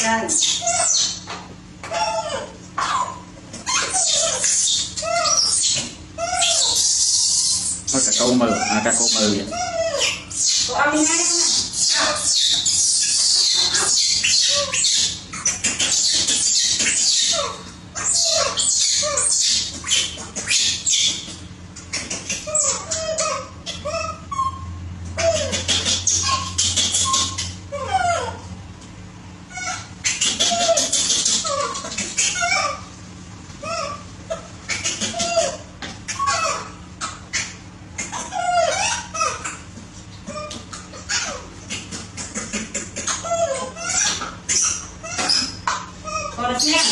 Rồi. Thôi cả câu mờ, cả câu mờ vậy. Cô ăn đi ngay. Con nha.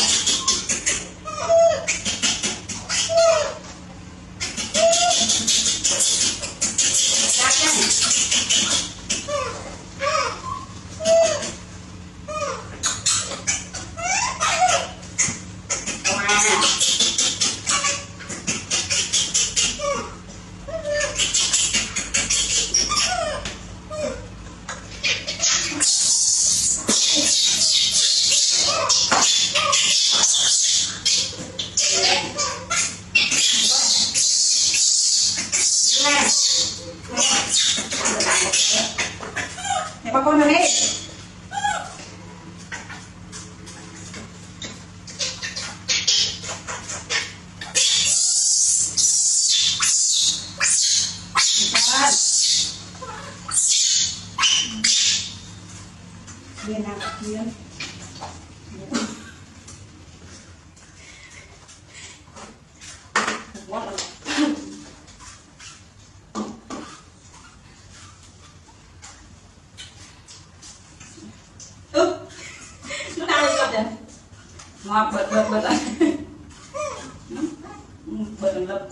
Để bà con vào đây. Bên nào kia. What a nó đang lên kìa, ngọt bật lại, bật đằng lập,